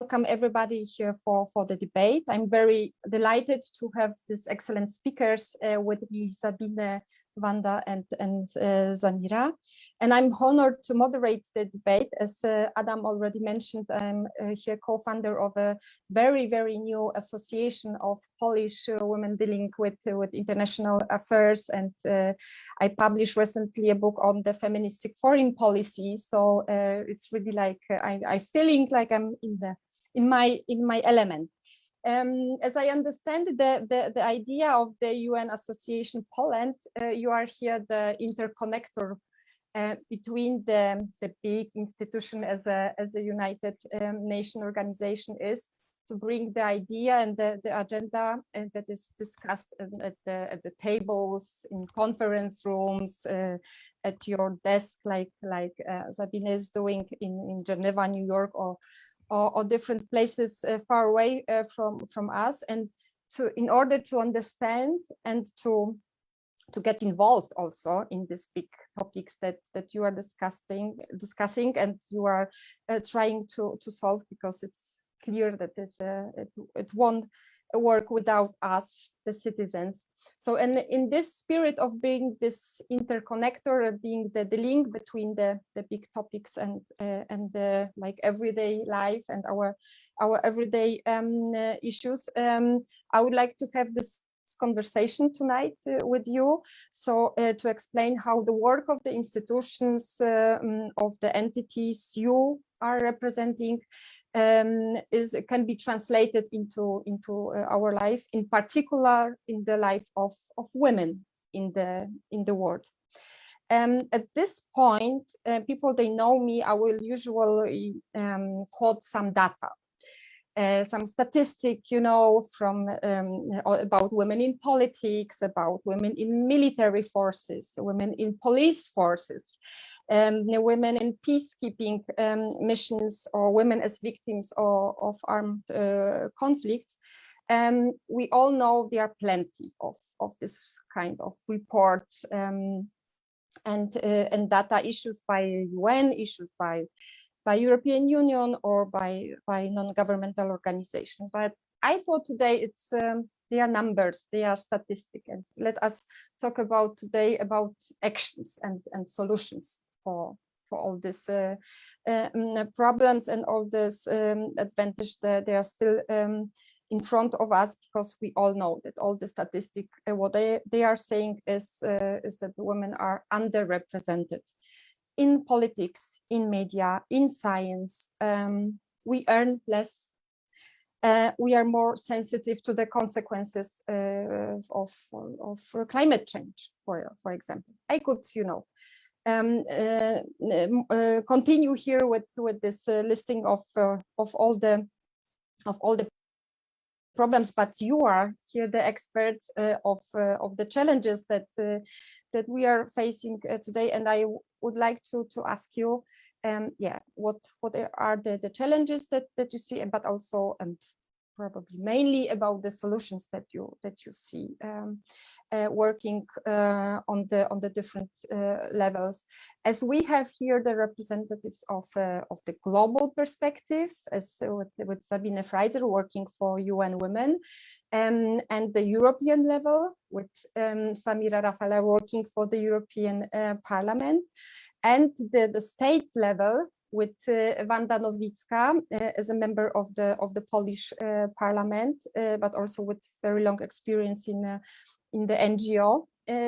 welcome everybody here for the debate. I'm very delighted to have these excellent speakers with me, Sabine, Wanda, and Zamira. And I'm honored to moderate the debate. As Adam already mentioned, I'm here co-founder of a very, very new association of Polish women dealing with international affairs. And I published recently a book on the feministic foreign policy. So it's really like I feeling like I'm in my element. As I understand the idea of the UN Association Poland, you are here the interconnector between the big institution as a United Nations organization is to bring the idea and the agenda that is discussed at the tables, in conference rooms, at your desk, like Sabine is doing in Geneva, New York, or different places far away from us, and in order to understand and to get involved also in these big topics that you are discussing and you are trying to solve, because it's clear that it won't work without us, the citizens. So, and in this spirit of being this interconnector, being the link between the big topics and the like everyday life and our everyday issues, I would like to have this conversation tonight with you. So to explain how the work of the institutions, of the entities you are representing, can be translated into our life, in particular in the life of women in the world. At this point, people, they know me, I will usually quote some data. Some statistic, from about women in politics, about women in military forces, women in police forces, women in peacekeeping missions, or women as victims of armed conflicts. We all know there are plenty of this kind of reports and data issues by UN, issues by European Union, or by non-governmental organizations. But I thought today they are numbers, they are statistics, and let us talk about today about actions and solutions for all these problems and all this advantage that they are still in front of us, because we all know that all the statistics, what they are saying is that women are underrepresented in politics, in media, in science. We earn less. We are more sensitive to the consequences of climate change, for example. I could, continue here with this listing of all the problems, but you are here the experts of the challenges that we are facing today, and I would like to ask you, what are the challenges that you see, but also, and probably mainly, about the solutions that you see working on the different levels, as we have here the representatives of the global perspective, as with Sabine Freizer working for UN Women, and the European level with Samira Rafala working for the European Parliament, and the state level with Wanda Nowicka as a member of the Polish Parliament, but also with very long experience in the NGO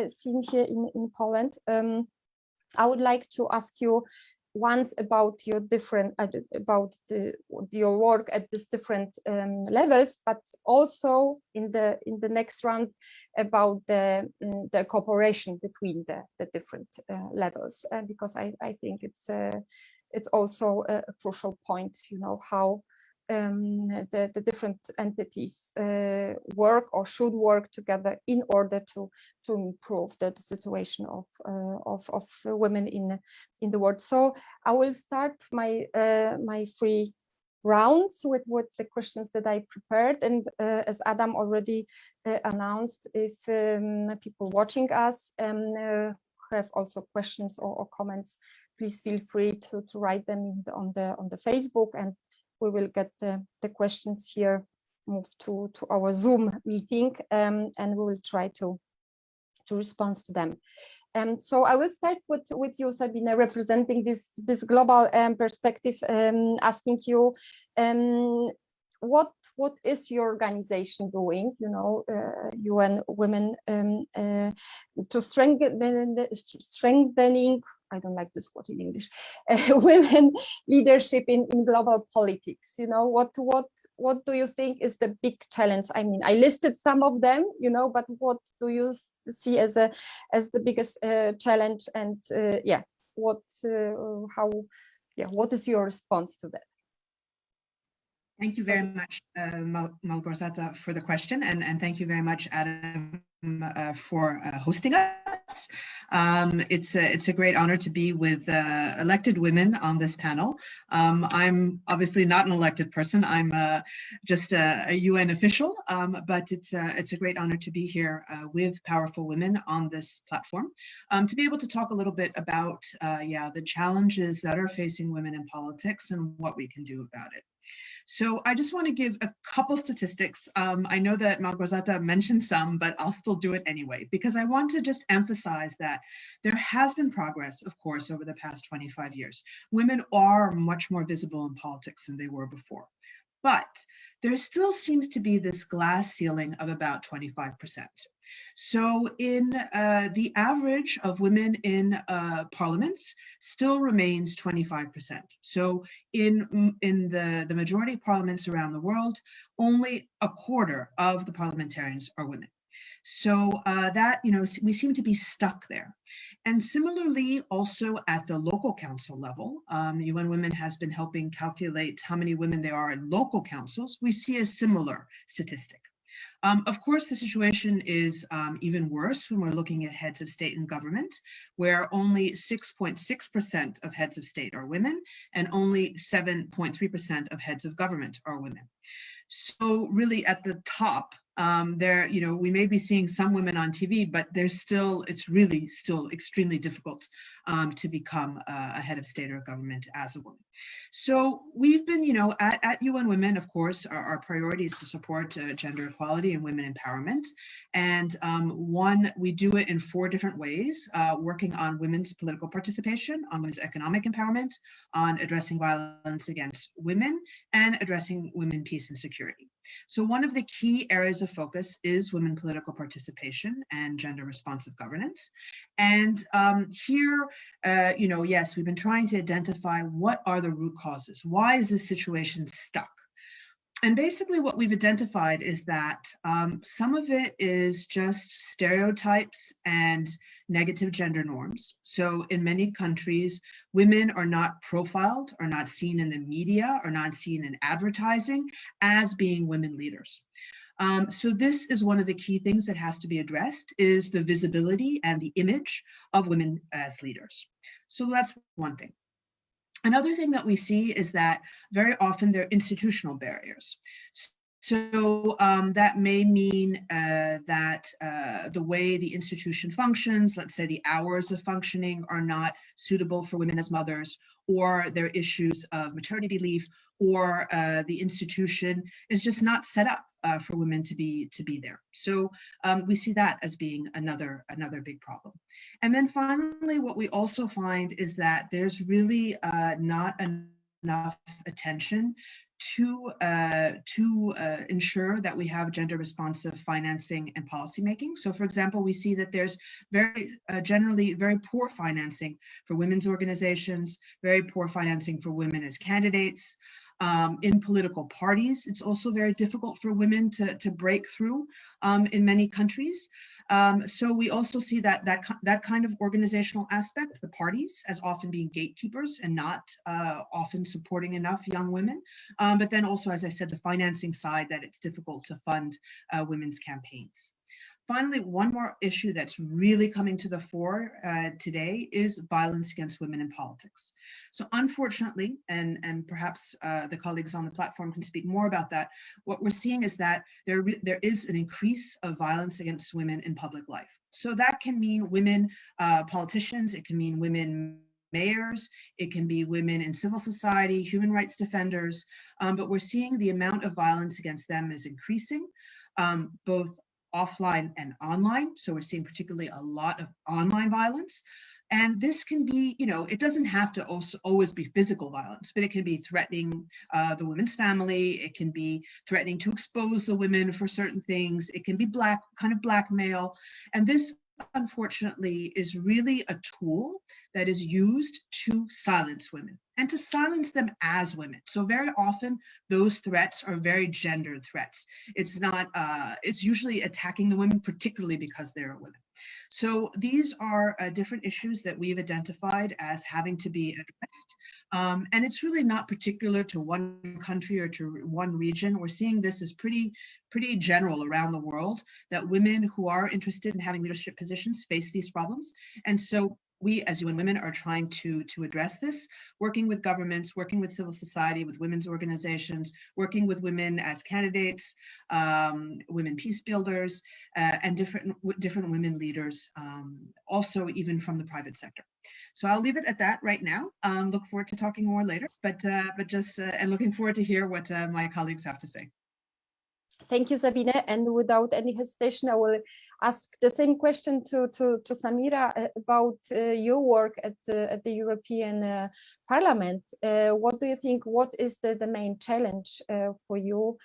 scene here in Poland. I would like to ask you once about your your work at these different levels, but also in the next round about the cooperation between the different levels, because I think it's also a crucial point, how the different entities work or should work together in order to improve the situation of women in the world. So I will start my 3 rounds with the questions that I prepared, and as Adam already announced, if people watching us have also questions or comments, please feel free to write them on the Facebook, and we will get the questions here moved to our Zoom meeting, and we will try to respond to them. So I will start with you, Sabine, representing this global perspective, asking you, what is your organization doing, you know, UN Women, to strengthening, I don't like this word in English, women leadership in global politics? You know, what do you think is the big challenge? I mean, I listed some of them, you know, but what do you see as the biggest challenge, and what is your response to that? Thank you very much, Małgorzata, for the question, and thank you very much, Adam, for hosting us. It's a great honor to be with elected women on this panel. I'm obviously not an elected person. I'm just a UN official, but it's a great honor to be here with powerful women on this platform, to be able to talk a little bit about the challenges that are facing women in politics and what we can do about it. So I just want to give a couple statistics. I know that Małgorzata mentioned some, but I'll still do it anyway, because I want to just emphasize that there has been progress, of course, over the past 25 years. Women are much more visible in politics than they were before. But there still seems to be this glass ceiling of about 25%. So in the average of women in parliaments still remains 25%. So in the majority of parliaments around the world, only a quarter of the parliamentarians are women. So that, you know, we seem to be stuck there. And similarly, also at the local council level, UN Women has been helping calculate how many women there are in local councils. We see a similar statistic. Of course, the situation is even worse when we're looking at heads of state and government, where only 6.6% of heads of state are women and only 7.3% of heads of government are women. So really at the top, there, you know, we may be seeing some women on TV, but it's really still extremely difficult to become a head of state or government as a woman. So we've been, you know, at UN Women, of course, our priority is to support gender equality and women empowerment. And we do it in 4 different ways, working on women's political participation, on women's economic empowerment, on addressing violence against women, and addressing women, peace, and security. So one of the key areas of focus is women political participation and gender responsive governance. And here, you know, yes, we've been trying to identify what are the root causes. Why is this situation stuck? And basically what we've identified is that some of it is just stereotypes and negative gender norms. So in many countries, women are not profiled, are not seen in the media, are not seen in advertising as being women leaders. So this is one of the key things that has to be addressed, is the visibility and the image of women as leaders. So that's one thing. Another thing that we see is that very often there are institutional barriers. So that may mean that the way the institution functions, let's say the hours of functioning are not suitable for women as mothers, or there are issues of maternity leave, or the institution is just not set up for women to be there. So we see that as being another big problem. And then finally, what we also find is that there's really not enough attention to ensure that we have gender responsive financing and policymaking. So for example, we see that there's generally very poor financing for women's organizations, very poor financing for women as candidates. In political parties, it's also very difficult for women to break through in many countries. So we also see that kind of organizational aspect, the parties, as often being gatekeepers and not often supporting enough young women. But then also, as I said, the financing side, that it's difficult to fund women's campaigns. Finally, one more issue that's really coming to the fore today is violence against women in politics. So unfortunately, and perhaps the colleagues on the platform can speak more about that, what we're seeing is that there is an increase of violence against women in public life. So that can mean women politicians, it can mean women mayors, it can be women in civil society, human rights defenders, but we're seeing the amount of violence against them is increasing, both offline and online. So we're seeing particularly a lot of online violence. And this can be, it doesn't have to also always be physical violence, but it can be threatening the woman's family. It can be threatening to expose the women for certain things. It can be blackmail. And this, unfortunately, is really a tool that is used to silence women and to silence them as women. So very often those threats are very gendered threats. It's not, it's usually attacking the women, particularly because they're women. So these are different issues that we've identified as having to be addressed. And it's really not particular to one country or to one region. We're seeing this as pretty general around the world, that women who are interested in having leadership positions face these problems. And so we as UN Women are trying to address this, working with governments, working with civil society, with women's organizations, working with women as candidates, women peace builders, and different women leaders, also even from the private sector. So I'll leave it at that right now. Look forward to talking more later, but just and looking forward to hear what my colleagues have to say. Thank you, Sabine. And without any hesitation, I will ask the same question to Samira about your work at the European Parliament. What do you think? What is the main challenge for you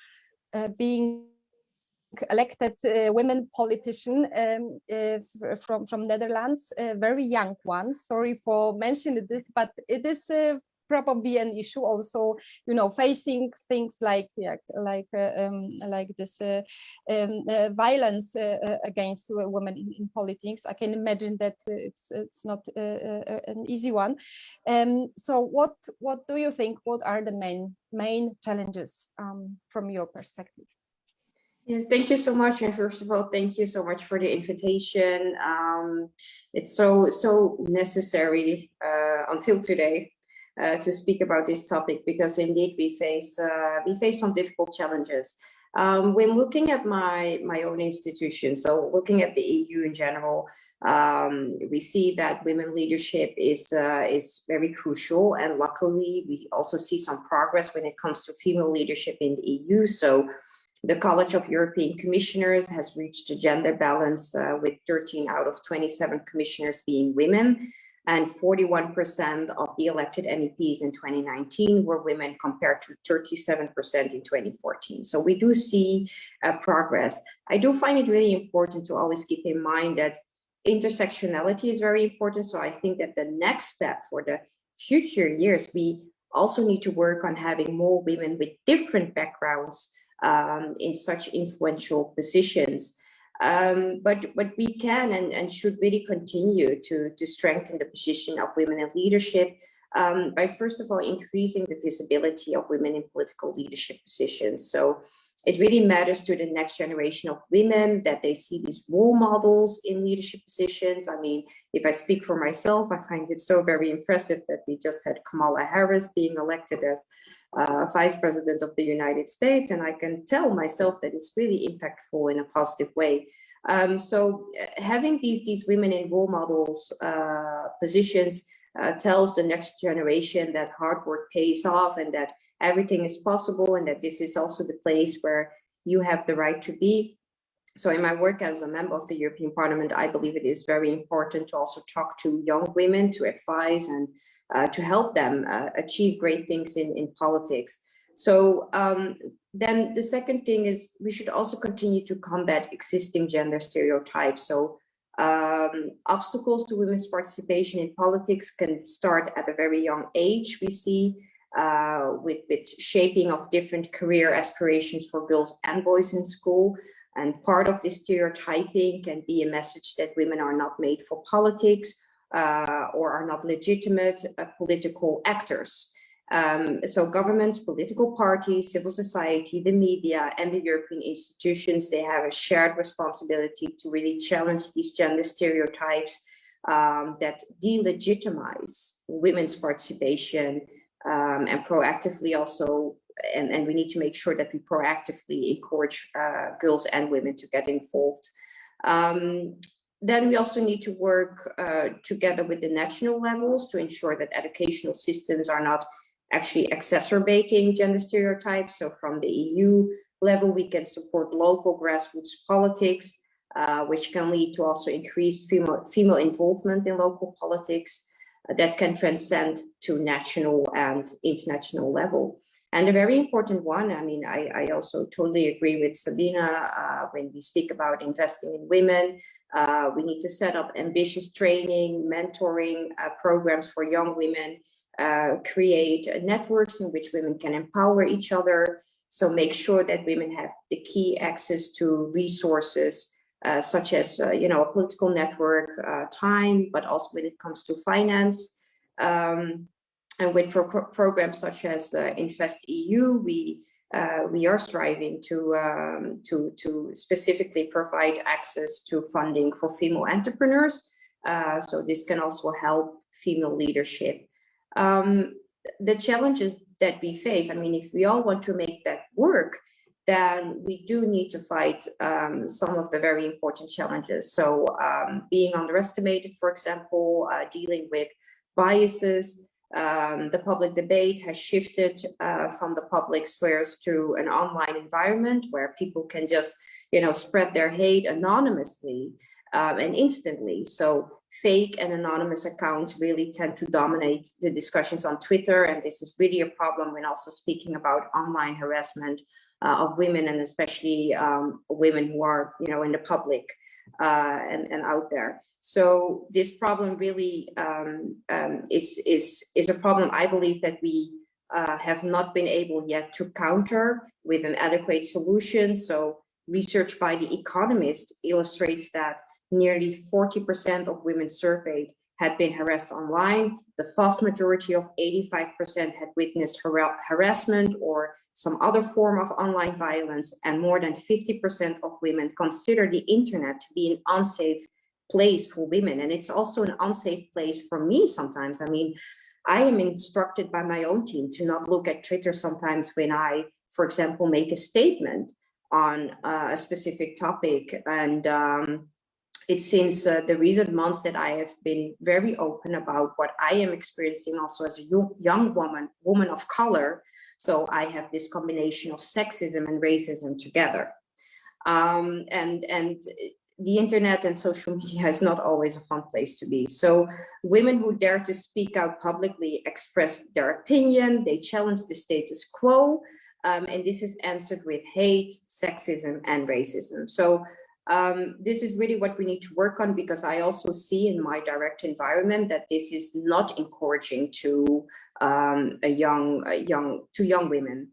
being elected women politician from Netherlands, a very young one? Sorry for mentioning this, but it is probably an issue also, facing things like this violence against women in politics. I can imagine that it's not an easy one. So what do you think? What are the main challenges from your perspective? Yes, thank you so much. And first of all, thank you so much for the invitation. It's so necessary until today to speak about this topic, because indeed we face some difficult challenges. When looking at my own institution, so looking at the EU in general, we see that women leadership is very crucial, and luckily we also see some progress when it comes to female leadership in the EU. So the College of European Commissioners has reached a gender balance with 13 out of 27 commissioners being women, and 41% of the elected MEPs in 2019 were women, compared to 37% in 2014. So we do see progress. I do find it really important to always keep in mind that intersectionality is very important. So I think that the next step for the future years, we also need to work on having more women with different backgrounds in such influential positions. But we can and should really continue to strengthen the position of women in leadership by, first of all, increasing the visibility of women in political leadership positions. So it really matters to the next generation of women that they see these role models in leadership positions. I mean, if I speak for myself, I find it so very impressive that we just had Kamala Harris being elected as Vice President of the United States. And I can tell myself that it's really impactful in a positive way. So having these women in role models positions tells the next generation that hard work pays off, and that everything is possible, and that this is also the place where you have the right to be. So in my work as a member of the European Parliament, I believe it is very important to also talk to young women, to advise and to help them achieve great things in politics. So then the second thing is we should also continue to combat existing gender stereotypes. So obstacles to women's participation in politics can start at a very young age. We see with shaping of different career aspirations for girls and boys in school. And part of this stereotyping can be a message that women are not made for politics or are not legitimate political actors. So governments, political parties, civil society, the media, and the European institutions, they have a shared responsibility to really challenge these gender stereotypes that delegitimize women's participation, and proactively also, and we need to make sure that we proactively encourage girls and women to get involved. Then we also need to work together with the national levels to ensure that educational systems are not actually exacerbating gender stereotypes. So from the EU level, we can support local grassroots politics, which can lead to also increased female involvement in local politics that can transcend to national and international level. And a very important one, I mean, I also totally agree with Sabine when we speak about investing in women. We need to set up ambitious training, mentoring programs for young women, create networks in which women can empower each other. So make sure that women have the key access to resources, such as, you know, a political network, time, but also when it comes to finance. And with programs such as Invest EU, we are striving to specifically provide access to funding for female entrepreneurs. So this can also help female leadership. The challenges that we face, I mean, if we all want to make that work, then we do need to fight some of the very important challenges. So being underestimated, for example, dealing with biases. The public debate has shifted from the public spheres to an online environment where people can just, you know, spread their hate anonymously and instantly. So fake and anonymous accounts really tend to dominate the discussions on Twitter, and this is really a problem when also speaking about online harassment of women, and especially women who are, you know, in the public and out there. So this problem really is a problem I believe that we have not been able yet to counter with an adequate solution. So research by The Economist illustrates that nearly 40% of women surveyed had been harassed online. The vast majority of 85% had witnessed harassment or some other form of online violence, and more than 50% of women consider the internet to be an unsafe place for women. And it's also an unsafe place for me sometimes. I mean, I am instructed by my own team to not look at Twitter sometimes when I, for example, make a statement on a specific topic. And it's since the recent months that I have been very open about what I am experiencing also as a young woman of color. So I have this combination of sexism and racism together. And the internet and social media is not always a fun place to be. So women who dare to speak out publicly express their opinion, they challenge the status quo, and this is answered with hate, sexism, and racism. So this is really what we need to work on, because I also see in my direct environment that this is not encouraging to young women.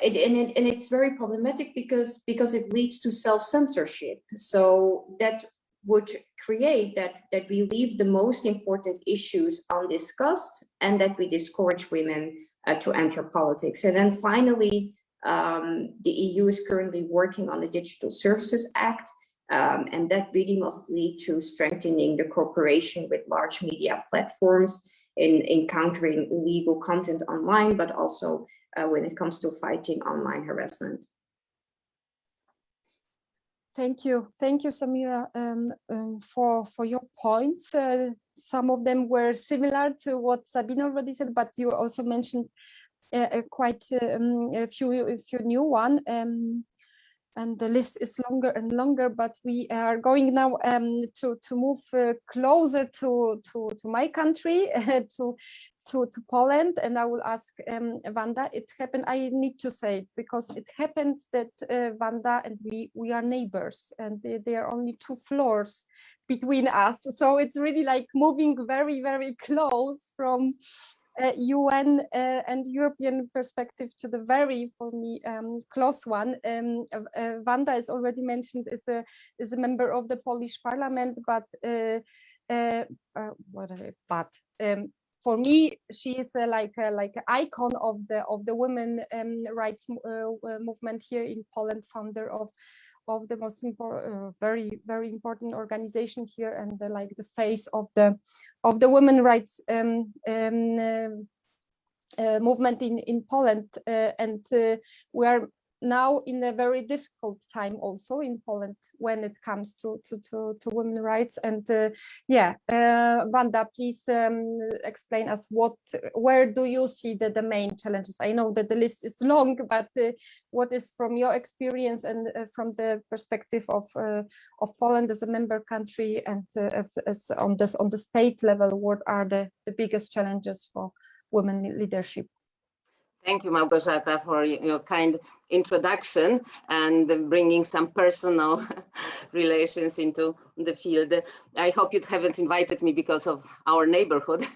It's very problematic because it leads to self-censorship. So that would create that we leave the most important issues undiscussed, and that we discourage women to enter politics. And then finally, the EU is currently working on the Digital Services Act, and that really must lead to strengthening the cooperation with large media platforms in countering illegal content online, but also when it comes to fighting online harassment. Thank you, Samira, for your points. Some of them were similar to what Sabine already said, but you also mentioned quite a few new one, and the list is longer and longer. But we are going now to move closer to my country, to Poland, and I will ask Wanda. It happened. I need to say it because it happened that Wanda and we are neighbors, and there are only 2 floors between us. So it's really like moving very, very close from UN and European perspective to the very, for me, close one. Wanda is already mentioned is a member of the Polish Parliament, but for me, she is like an icon of the women rights movement here in Poland, founder of the most important, very, very important organization here, and the face of the women rights movement in Poland. And we are now in a very difficult time also in Poland when it comes to women's rights. And Wanda, please explain us where do you see the main challenges? I know that the list is long, but what is from your experience and from the perspective of Poland as a member country, and as on the state level, what are the biggest challenges for women leadership? Thank you, Małgorzata, for your kind introduction and bringing some personal relations into the field. I hope you haven't invited me because of our neighborhood.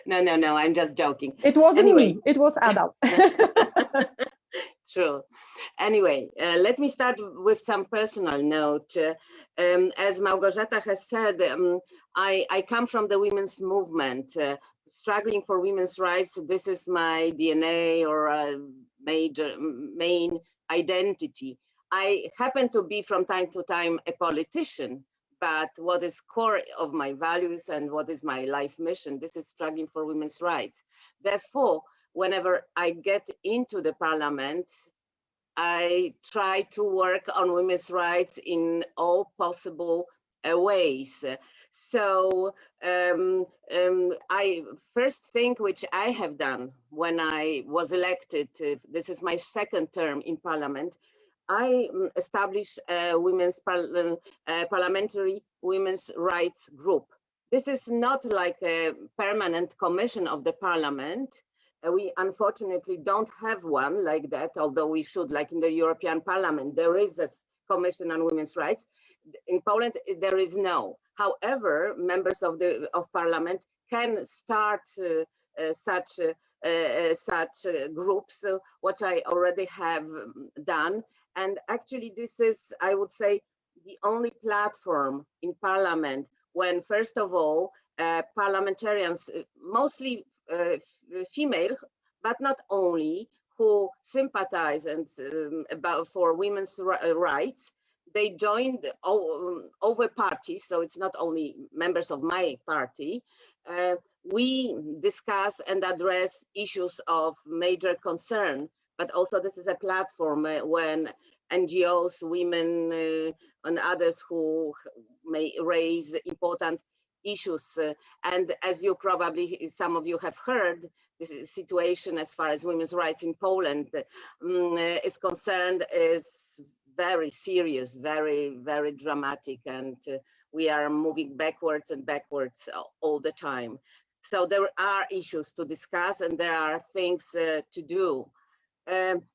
No, I'm just joking. It wasn't me, it was Adam. True. Anyway, let me start with some personal note. As Małgorzata has said, I come from the women's movement. Struggling for women's rights, this is my DNA or main identity. I happen to be from time to time a politician, but what is core of my values and what is my life mission, this is struggling for women's rights. Therefore, whenever I get into the parliament, I try to work on women's rights in all possible ways. So I first thing which I have done when I was elected, this is my second term in parliament, I established a parliamentary women's rights group. This is not like a permanent commission of the parliament. We unfortunately don't have one like that, although we should, like in the European Parliament, there is a commission on women's rights. In Poland, there is no. However, members of parliament can start such groups, what I already have done. And actually, this is, I would say, the only platform in parliament when, first of all, parliamentarians, mostly female, but not only, who sympathize and for women's rights, they joined over parties, so it's not only members of my party. We discuss and address issues of major concern, but also this is a platform when NGOs, women, and others who may raise important issues. And as you probably, some of you have heard, this situation as far as women's rights in Poland is concerned is very serious, very, very dramatic, and we are moving backwards and backwards all the time. So there are issues to discuss and there are things to do.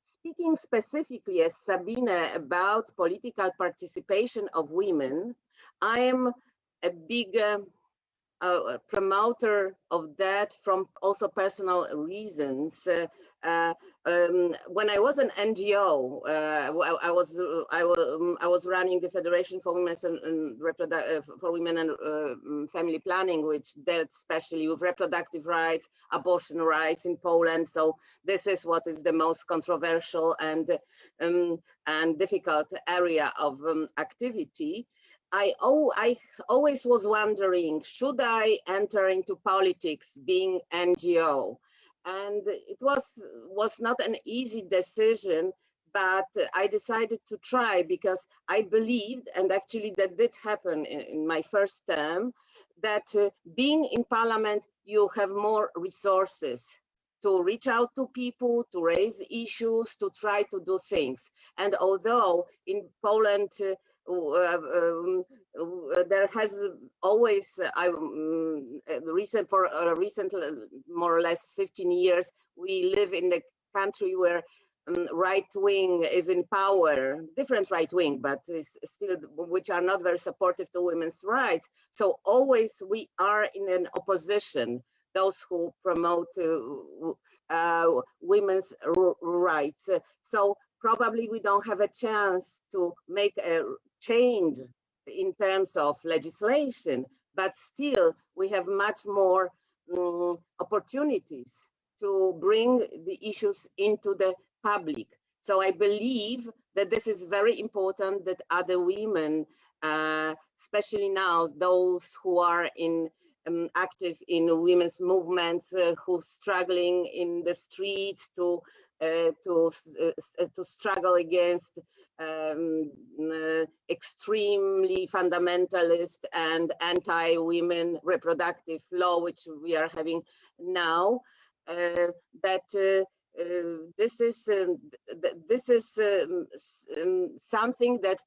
Speaking specifically as Sabine about political participation of women, I am a big promoter of that from also personal reasons. When I was an NGO, I was running the Federation for Women's and for Women and Family Planning, which dealt especially with reproductive rights, abortion rights in Poland. So this is what is the most controversial and difficult area of activity. I always was wondering, should I enter into politics being NGO? And it was not an easy decision, but I decided to try because I believed, and actually that did happen in my first term, that being in parliament, you have more resources to reach out to people, to raise issues, to try to do things. And although in Poland, there has always, recent more or less 15 years, we live in a country where right wing is in power, different right wing, but still, which are not very supportive to women's rights. So always we are in an opposition, those who promote women's rights. So probably we don't have a chance to make a change in terms of legislation, but still we have much more opportunities to bring the issues into the public. So I believe that this is very important, that other women, especially now, those who are active in women's movements, who's struggling in the streets to to struggle against extremely fundamentalist and anti-women reproductive law, which we are having now. This is something that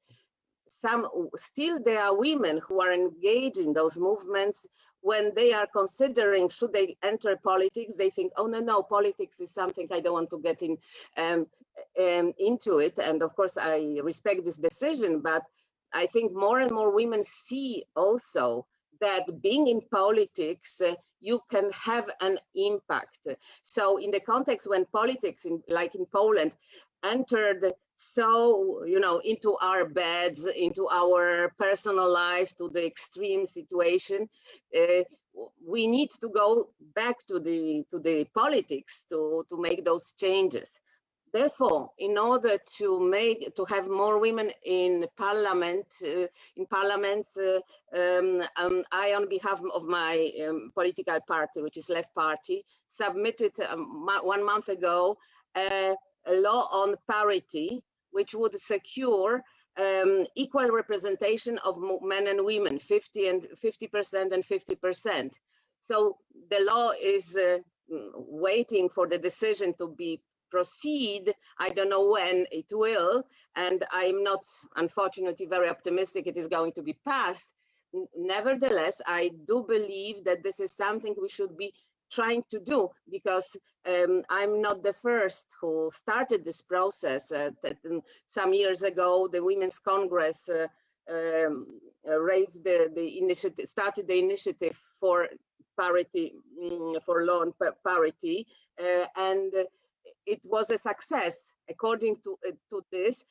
still there are women who are engaged in those movements. When they are considering should they enter politics, they think, oh no, politics is something I don't want to get into it. And of course I respect this decision, but I think more and more women see also that being in politics, you can have an impact. So in the context when politics, like in Poland, entered so, into our beds, into our personal life, to the extreme situation, we need to go back to the politics to make those changes. Therefore, in order to have more women in parliaments, I, on behalf of my political party, which is Left Party, submitted 1 month ago a law on parity, which would secure equal representation of men and women, 50% and 50%. So the law is waiting for the decision to be proceed. I don't know when it will, and I'm not, unfortunately, very optimistic it is going to be passed. Nevertheless, I do believe that this is something we should be trying to do, because I'm not the first who started this process. Some years ago, the Women's Congress raised the initiative, started the initiative for parity, for law on parity, and it was a success. According to this,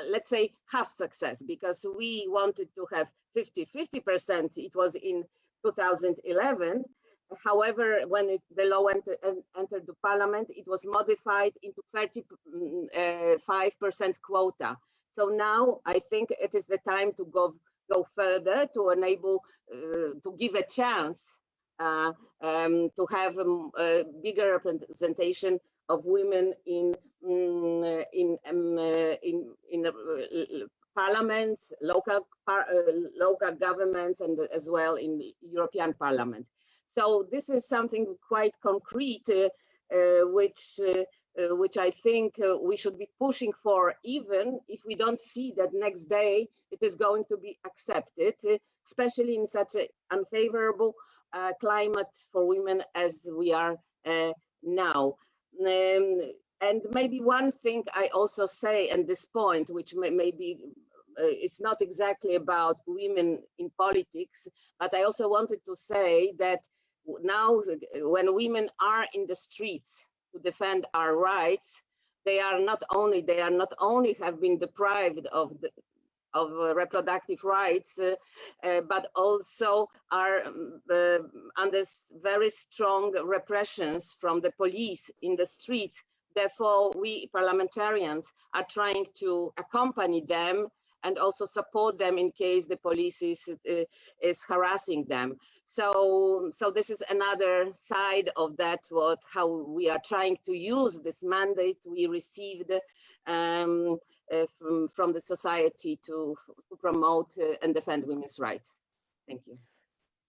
let's say half success, because we wanted to have 50%. It was in 2011. However, when the law entered the parliament, it was modified into 35% quota. So now I think it is the time to go further, to enable, to give a chance to have a bigger representation of women in parliaments, local governments, and as well in the European Parliament. So this is something quite concrete, which I think we should be pushing for, even if we don't see that next day it is going to be accepted, especially in such an unfavorable climate for women as we are now. And maybe one thing I also say at this point, which maybe it's not exactly about women in politics, but I also wanted to say that now when women are in the streets to defend our rights, they are not only have been deprived of reproductive rights, but also are under very strong repressions from the police in the streets. Therefore, we parliamentarians are trying to accompany them and also support them in case the police is harassing them. So this is another side of that, how we are trying to use this mandate we received from the society to promote and defend women's rights. Thank you.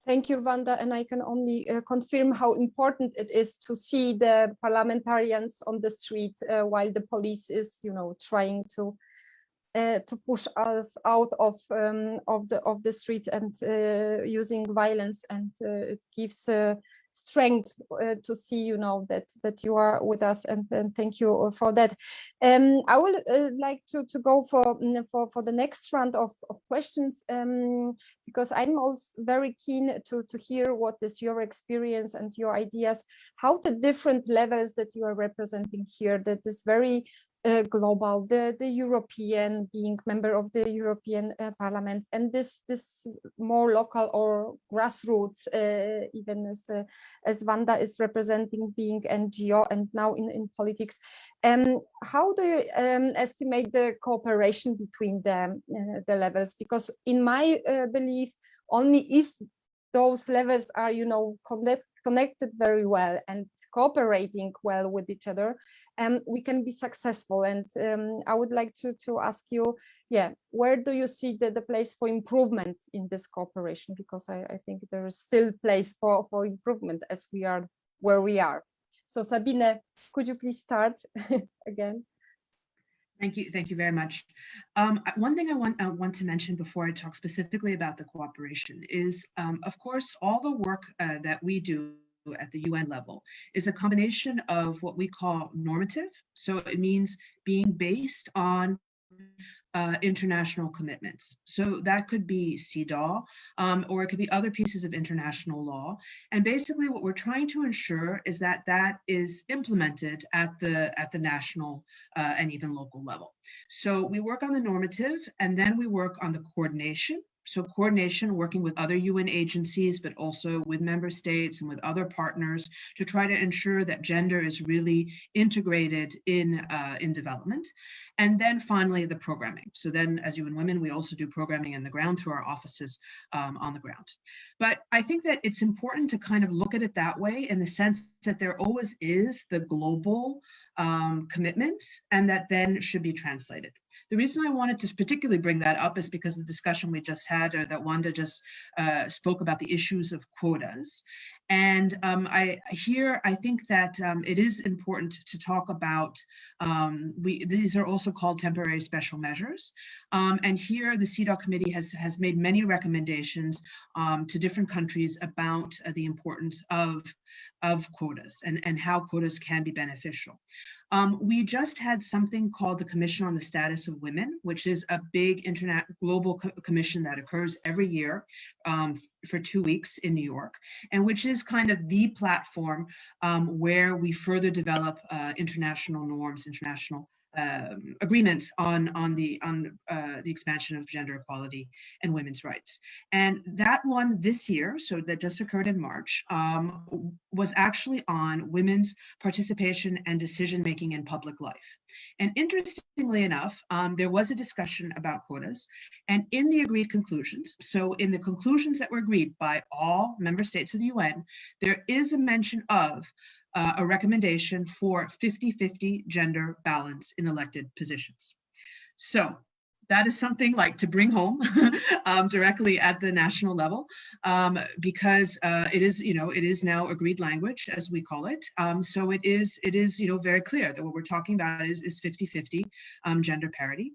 Thank you, Wanda, and I can only confirm how important it is to see the parliamentarians on the street while the police is, trying to push us out of the street and using violence, and it gives strength to see, that you are with us, and thank you for that. I would like to go for the next round of questions, because I'm also very keen to hear what is your experience and your ideas, how the different levels that you are representing here, that is very global, the European, being member of the European Parliament, and this more local or grassroots, even as Wanda is representing, being NGO and now in politics. How do you estimate the cooperation between the levels? Because in my belief, only if those levels are, connected very well and cooperating well with each other, we can be successful. And I would like to ask you, where do you see the place for improvement in this cooperation? Because I think there is still place for improvement as we are where we are. So Sabine, could you please start again? Thank you very much. One thing I want to mention before I talk specifically about the cooperation is, of course, all the work that we do at the UN level is a combination of what we call normative. So it means being based on international commitments. So that could be CEDAW, or it could be other pieces of international law. And basically what we're trying to ensure is that that is implemented at the national and even local level. So we work on the normative, and then we work on the coordination. So coordination, working with other UN agencies, but also with member states and with other partners to try to ensure that gender is really integrated in development. And then finally, the programming. So then as UN Women, we also do programming on the ground through our offices on the ground. But I think that it's important to kind of look at it that way, in the sense that there always is the global commitment, and that then should be translated. The reason I wanted to particularly bring that up is because the discussion we just had, or that Wanda just spoke about, the issues of quotas. And I think that it is important to talk about, these are also called temporary special measures. And here the CEDAW committee has made many recommendations to different countries about the importance of quotas and how quotas can be beneficial. We just had something called the Commission on the Status of Women, which is a big global commission that occurs every year for 2 weeks in New York, and which is kind of the platform where we further develop international norms, international agreements on the expansion of gender equality and women's rights. And that one this year, so that just occurred in March, was actually on women's participation and decision-making in public life. And interestingly enough, there was a discussion about quotas, and in the agreed conclusions, so in the conclusions that were agreed by all member states of the UN, there is a mention of a recommendation for 50-50 gender balance in elected positions. So that is something like to bring home directly at the national level, because it is now agreed language, as we call it. So it is very clear that what we're talking about is 50-50 gender parity,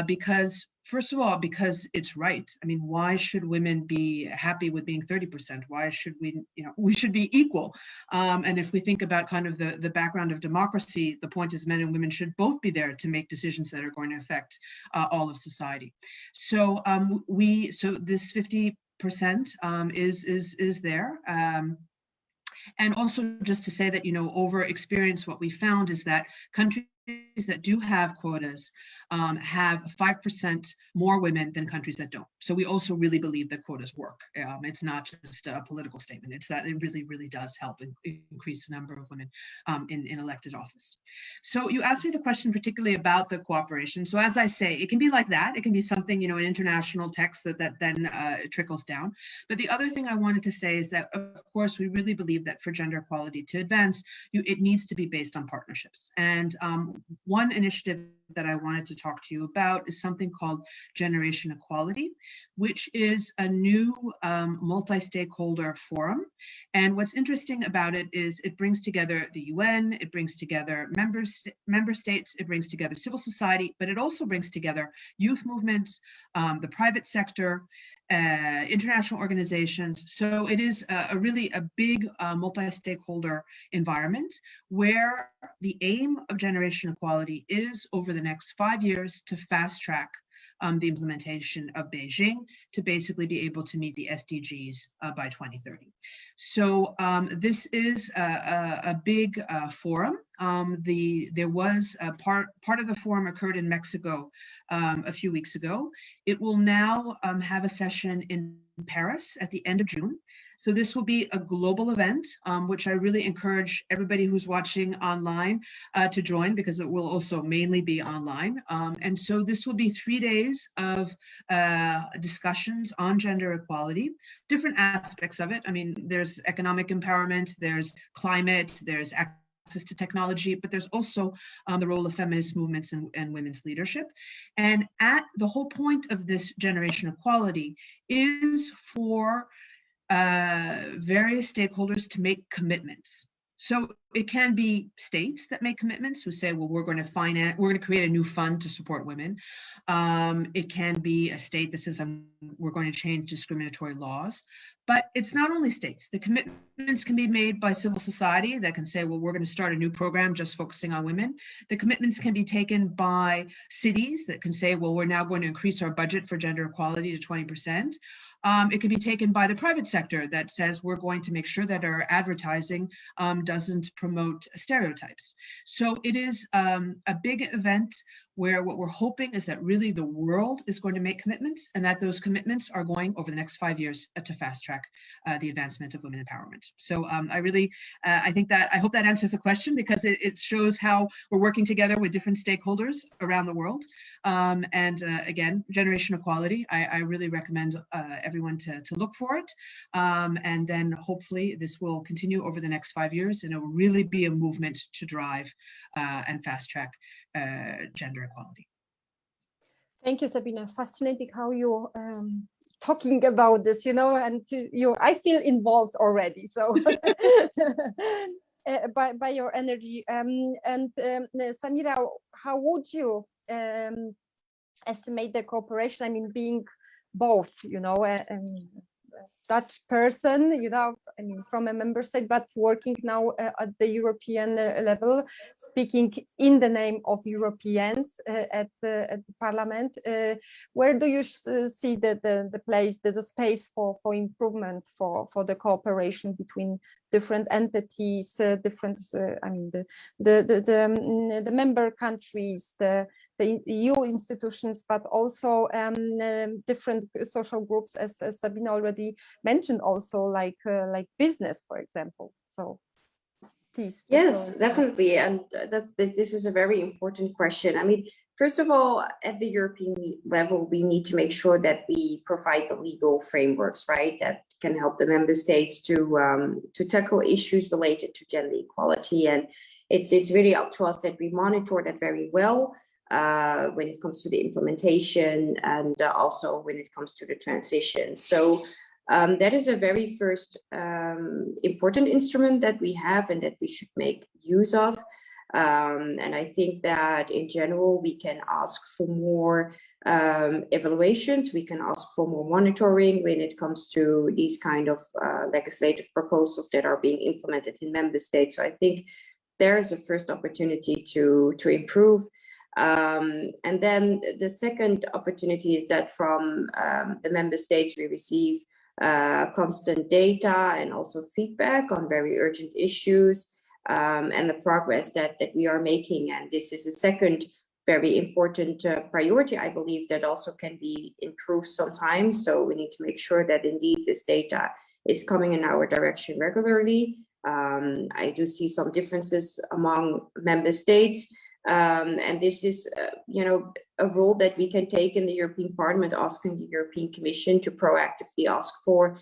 because first of all, because it's right. I mean, why should women be happy with being 30%? Why should we should be equal. And if we think about kind of the background of democracy, the point is men and women should both be there to make decisions that are going to affect all of society. So this 50% is there. And also just to say that, over experience, what we found is that countries that do have quotas have 5% more women than countries that don't. So we also really believe that quotas work. It's not just a political statement. It's that it really, really does help increase the number of women in elected office. So you asked me the question particularly about the cooperation. So as I say, it can be like that. It can be something, an international text that then trickles down. But the other thing I wanted to say is that, of course, we really believe that for gender equality to advance, it needs to be based on partnerships. And one initiative that I wanted to talk to you about is something called Generation Equality, which is a new multi-stakeholder forum. And what's interesting about it is it brings together the UN, it brings together member states, it brings together civil society, but it also brings together youth movements, the private sector, international organizations. So it is really a big multi-stakeholder environment where the aim of Generation Equality is over the next 5 years to fast track the implementation of Beijing to basically be able to meet the SDGs by 2030. So this is a big forum. There was a part of the forum occurred in Mexico a few weeks ago. It will now have a session in Paris at the end of June. So this will be a global event, which I really encourage everybody who's watching online to join, because it will also mainly be online. And so this will be 3 days of discussions on gender equality, different aspects of it. I mean, there's economic empowerment, there's climate, there's access to technology, but there's also the role of feminist movements and women's leadership. And at the whole point of this generation equality is for various stakeholders to make commitments. So it can be states that make commitments who say, well, we're going to create a new fund to support women. It can be a state that says, we're going to change discriminatory laws. But it's not only states. The commitments can be made by civil society that can say, well, we're going to start a new program just focusing on women. The commitments can be taken by cities that can say, well, we're now going to increase our budget for gender equality to 20%. It can be taken by the private sector that says we're going to make sure that our advertising doesn't promote stereotypes. So it is a big event where what we're hoping is that really the world is going to make commitments, and that those commitments are going over the next 5 years to fast track the advancement of women empowerment. So I hope that answers the question, because it shows how we're working together with different stakeholders around the world. Again, generation equality, I really recommend everyone to look for it. And then hopefully this will continue over the next 5 years, and it will really be a movement to drive and fast track gender equality. Thank you, Sabine. Fascinating how you're talking about this, and I feel involved already. So by your energy. Samira, how would you estimate the cooperation? I mean, being both, Dutch person, from a member state, but working now at the European level, speaking in the name of Europeans at the Parliament. Where do you see the place, the space for improvement for the cooperation between different entities, different, the member countries, the EU institutions, but also different social groups, as Sabine already mentioned, also like business, for example. So please. Yes, definitely. And this is a very important question. I mean, first of all, at the European level, we need to make sure that we provide the legal frameworks, right, that can help the member states to tackle issues related to gender equality. And it's really up to us that we monitor that very well when it comes to the implementation, and also when it comes to the transition. So that is a very first important instrument that we have and that we should make use of. And I think that in general, we can ask for more evaluations, we can ask for more monitoring when it comes to these kind of legislative proposals that are being implemented in member states. So I think there is a first opportunity to improve. And then the second opportunity is that from the member states, we receive constant data and also feedback on very urgent issues and the progress that we are making. And this is a second very important priority, I believe, that also can be improved sometimes. So we need to make sure that indeed this data is coming in our direction regularly. I do see some differences among member states. And this is, a role that we can take in the European Parliament, asking the European Commission to proactively ask for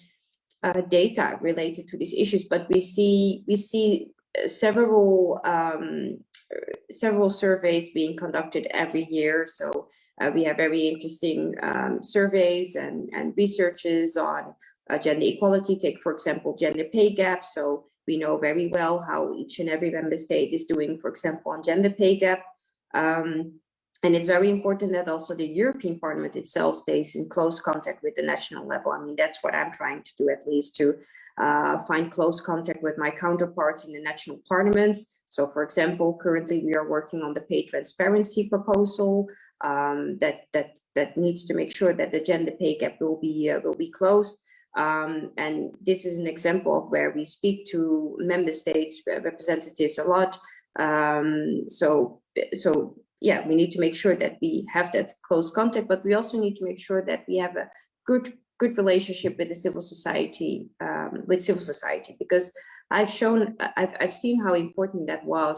data related to these issues. But we see several surveys being conducted every year. So we have very interesting surveys and researches on gender equality. Take, for example, gender pay gap. So we know very well how each and every member state is doing, for example, on gender pay gap. And it's very important that also the European Parliament itself stays in close contact with the national level. I mean, that's what I'm trying to do, at least, to find close contact with my counterparts in the national parliaments. So, for example, currently we are working on the pay transparency proposal that needs to make sure that the gender pay gap will be closed. And this is an example of where we speak to member states representatives a lot. So yeah, we need to make sure that we have that close contact, but we also need to make sure that we have a good good relationship with the civil society, because I've seen how important that was,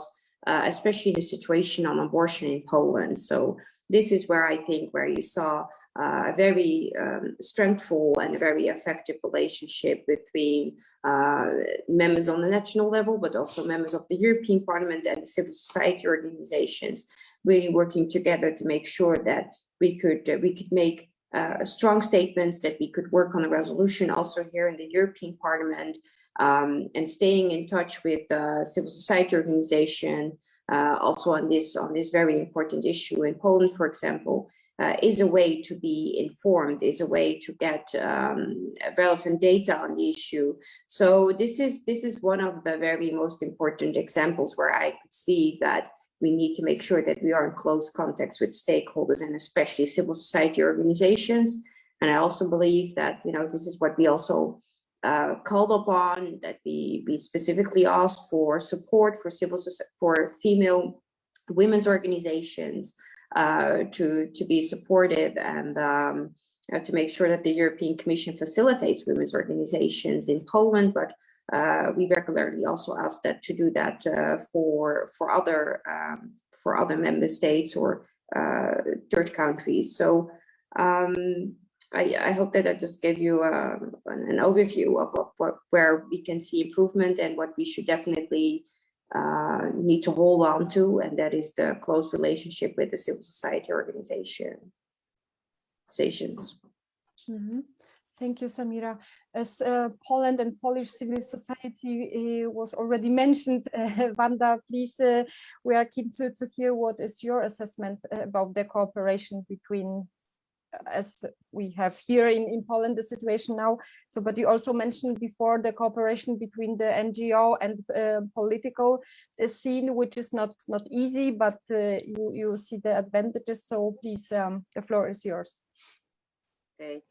especially in the situation on abortion in Poland. So this is where I think where you saw a very strengthful and very effective relationship between members on the national level, but also members of the European Parliament and the civil society organizations, really working together to make sure that we could make strong statements, that we could work on a resolution also here in the European Parliament, and staying in touch with civil society organization also on this very important issue in Poland, for example. Is a way to be informed, is a way to get relevant data on the issue. So this is one of the very most important examples where I could see that we need to make sure that we are in close contact with stakeholders and especially civil society organizations. And I also believe that, you know, this is what we also called upon, that we specifically asked for support for female women's organizations, to be supportive and to make sure that the European Commission facilitates women's organizations in Poland, but we regularly also ask that to do that for other member states or third countries. So I hope that I just gave you an overview of where we can see improvement and what we should definitely need to hold on to, and that is the close relationship with the civil society organizations. Mm-hmm. Thank you, Samira. As Poland and Polish civil society was already mentioned, Wanda, please, we are keen to hear what is your assessment about the cooperation between, as we have here in Poland, the situation now. So, but you also mentioned before the cooperation between the NGO and political scene, which is not easy, but you see the advantages. So please, the floor is yours. Okay.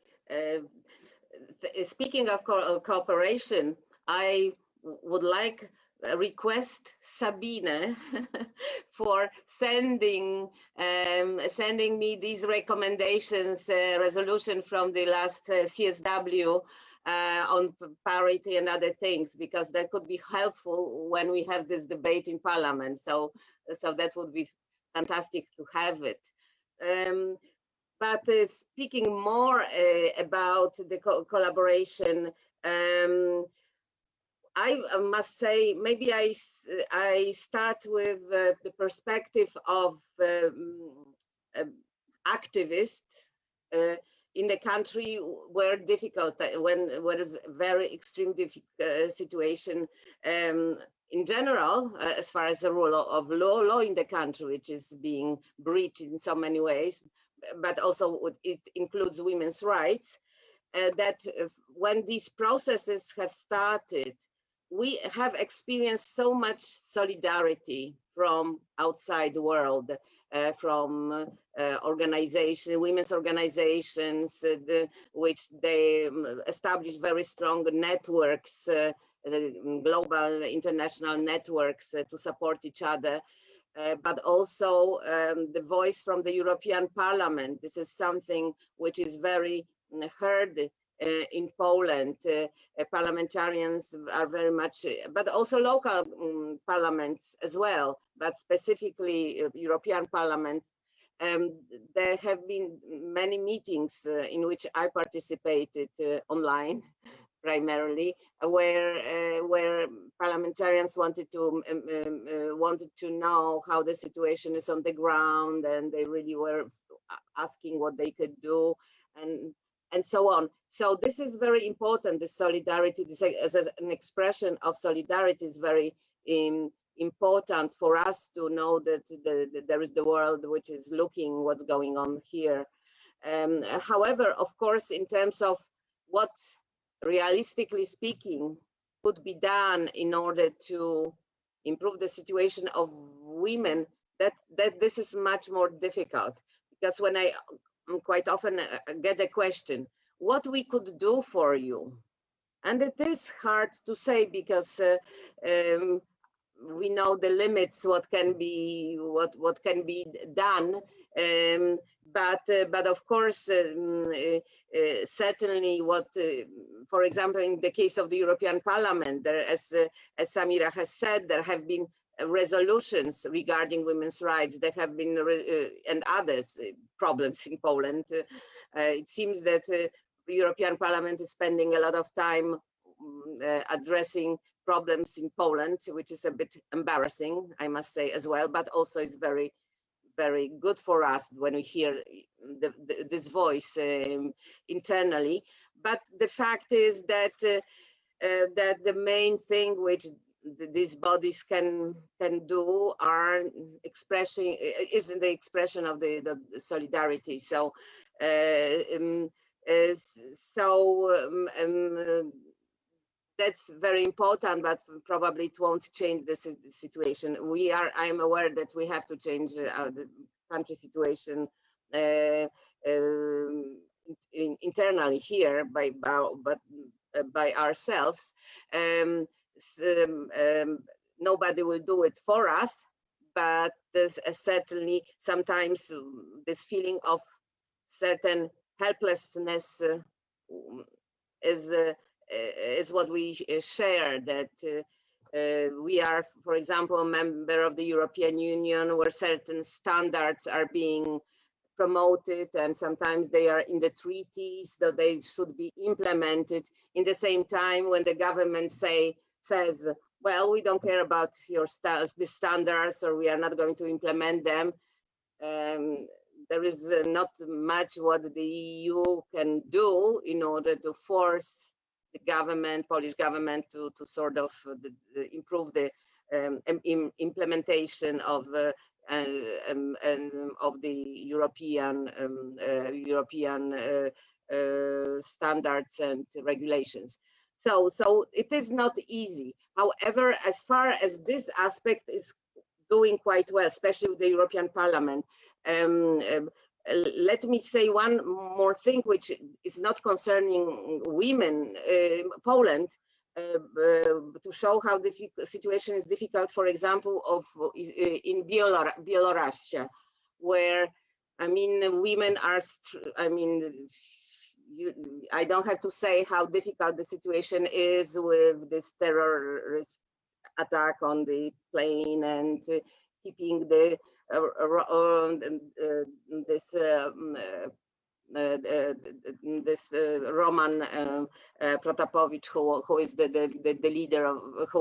Speaking of cooperation, I would like request Sabine for sending me these recommendations, resolution from the last CSW on parity and other things, because that could be helpful when we have this debate in Parliament. So that would be fantastic to have it. But speaking more about the collaboration, I must say, maybe I start with the perspective of activists in the country where difficult, when is very extreme situation in general, as far as the rule of law in the country, which is being breached in so many ways, but also it includes women's rights, that when these processes have started, we have experienced so much solidarity from outside the world, from women's organizations, which they establish very strong networks, global international networks to support each other. But also the voice from the European Parliament. This is something which is very heard in Poland. Parliamentarians are very much, but also local parliaments as well, but specifically European Parliament. There have been many meetings in which I participated online, primarily, where parliamentarians wanted to know how the situation is on the ground, and they really were asking what they could do, and so on. So this is very important. The solidarity, this as an expression of solidarity, is very important for us to know that there is the world which is looking what's going on here. However, of course, in terms of what, realistically speaking, could be done in order to improve the situation of women, that this is much more difficult, because when I quite often get a question, what we could do for you, and it is hard to say, because we know the limits, what can be done. But of course, certainly what, for example, in the case of the European Parliament, there, as Samira has said, there have been resolutions regarding women's rights. There have been, and others problems in Poland. It seems that the European Parliament is spending a lot of time addressing problems in Poland, which is a bit embarrassing, I must say as well, but also it's very, very good for us when we hear this voice internally. But the fact is that that the main thing which these bodies can do are is the expression of the solidarity. So that's very important, but probably it won't change the situation. I am aware that we have to change the country situation internally here by ourselves. Nobody will do it for us, but there's certainly sometimes this feeling of certain helplessness is what we share, that we are, for example, a member of the European Union, where certain standards are being promoted, and sometimes they are in the treaties, so they should be implemented. In the same time, when the government says, well, we don't care about the standards, or we are not going to implement them, there is not much what the EU can do in order to force the government, Polish government, to sort of improve the implementation of the European standards and regulations. So it is not easy. However, as far as this aspect is doing quite well, especially with the European Parliament, let me say one more thing, which is not concerning women, Poland, to show how the situation is difficult, for example, in Belarus, where, I mean, women are, I don't have to say how difficult the situation is with this terrorist attack on the plane and keeping the this Roman Protapowicz, who is the leader of, who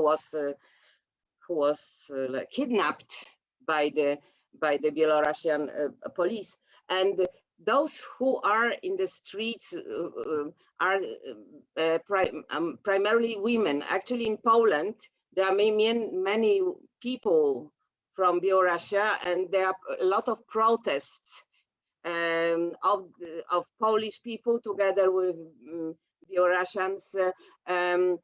was like kidnapped by the Belarusian police. And those who are in the streets are primarily women. Actually, in Poland, there are many people from Belarus, and there are a lot of protests of Polish people together with Belarusians, and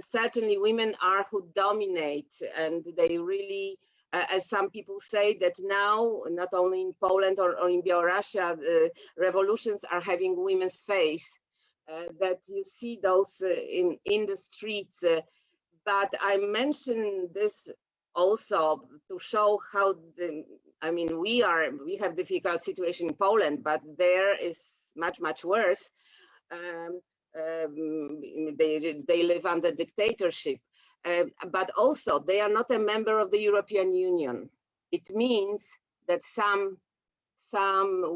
certainly women are who dominate, and they really, as some people say, that now not only in Poland or in Belarus, revolutions are having women's face, that you see those in the streets. But I mentioned this also to show how we have difficult situation in Poland, but there is much worse. They live under dictatorship, but also they are not a member of the European Union. It means that some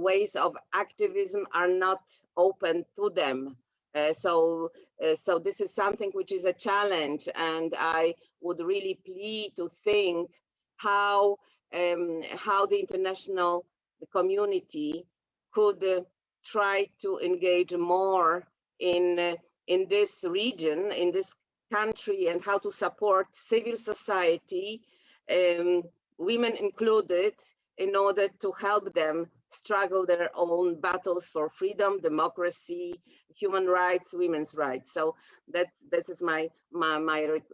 ways of activism are not open to them. So this is something which is a challenge, and I would really plead to think how the international community could try to engage more in this region, in this country, and how to support civil society, women included, in order to help them struggle their own battles for freedom, democracy, human rights, women's rights. So this is my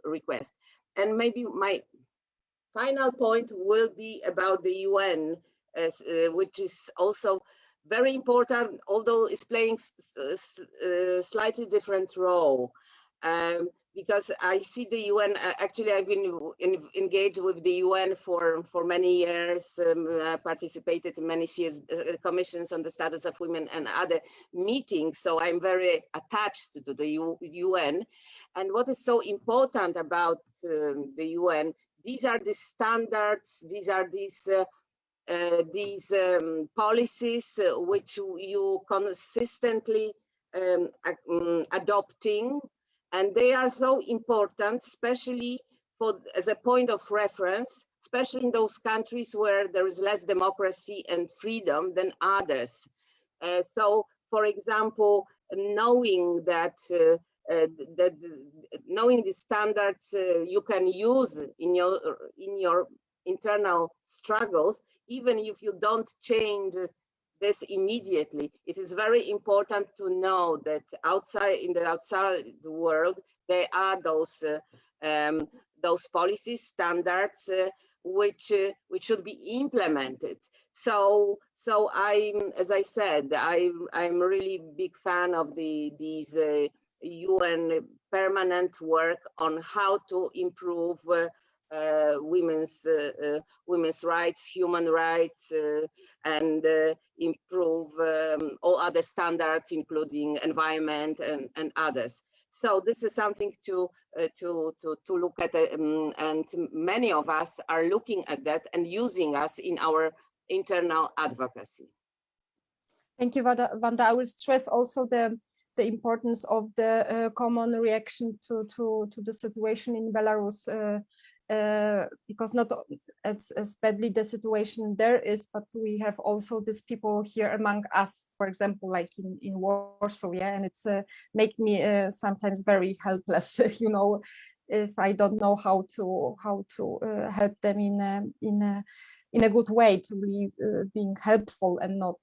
request. And maybe my final point will be about the UN, which is also very important, although it's playing slightly different role. because I see the UN, actually I've been engaged with the UN for many years, participated in many commissions on the status of women and other meetings, so I'm very attached to the UN. And what is so important about the UN, these are the standards, these are these policies which you consistently adopting, and they are so important, especially as a point of reference, especially in those countries where there is less democracy and freedom than others. So, for example, knowing that knowing the standards you can use in your internal struggles, even if you don't change this immediately, it is very important to know that in the outside world, there are those policies, standards, which should be implemented. So as I said, I'm really big fan of these UN permanent work on how to improve women's rights, human rights, and improve all other standards, including environment and others. So this is something to look at, and many of us are looking at that and using us in our internal advocacy. Thank you, Wanda. I will stress also the importance of the common reaction to the situation in Belarus, because not as badly the situation there is, but we have also these people here among us, for example, like in Warsaw, yeah, and it's make me sometimes very helpless, you know, if I don't know how to help them in a good way, to be being helpful and not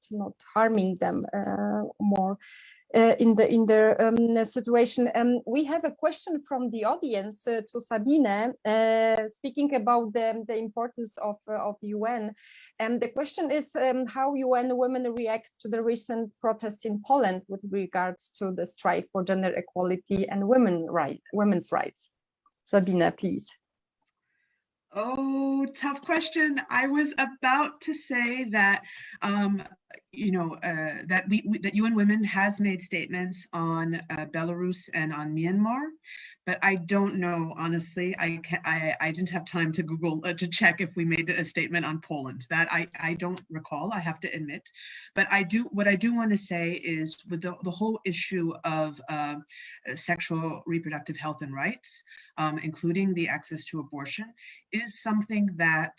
harming them more in their situation. We have a question from the audience to Sabine, speaking about the importance of UN. And the question is how UN women react to the recent protests in Poland with regards to the strife for gender equality and women's rights. Sabine, please. Oh, tough question. I was about to say that, that UN Women has made statements on Belarus and on Myanmar, but I don't know, honestly. I didn't have time to Google to check if we made a statement on Poland. That I don't recall, I have to admit. But what I do want to say is, with the whole issue of sexual reproductive health and rights, including the access to abortion, is something that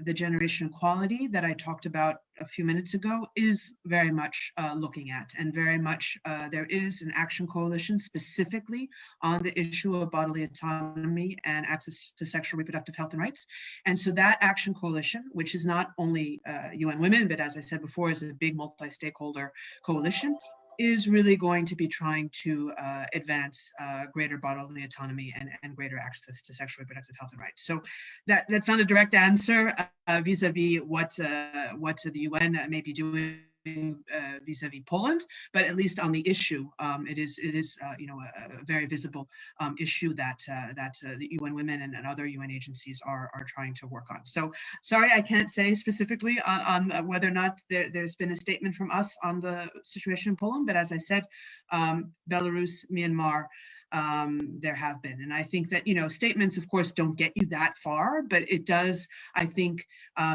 the generation equality that I talked about a few minutes ago is very much looking at, and very much there is an action coalition specifically on the issue of bodily autonomy and access to sexual reproductive health and rights. And so that action coalition, which is not only UN Women, but as I said before, is a big multi-stakeholder coalition, is really going to be trying to advance greater bodily autonomy and greater access to sexual reproductive health and rights. So that's not a direct answer vis-a-vis what the UN may be doing vis-a-vis Poland, but at least on the issue, it is a very visible issue that the UN Women and other UN agencies are trying to work on. So sorry, I can't say specifically on whether or not there's been a statement from us on the situation in Poland, but as I said, Belarus, Myanmar, there have been. And I think that, statements, of course, don't get you that far, but it does, I think,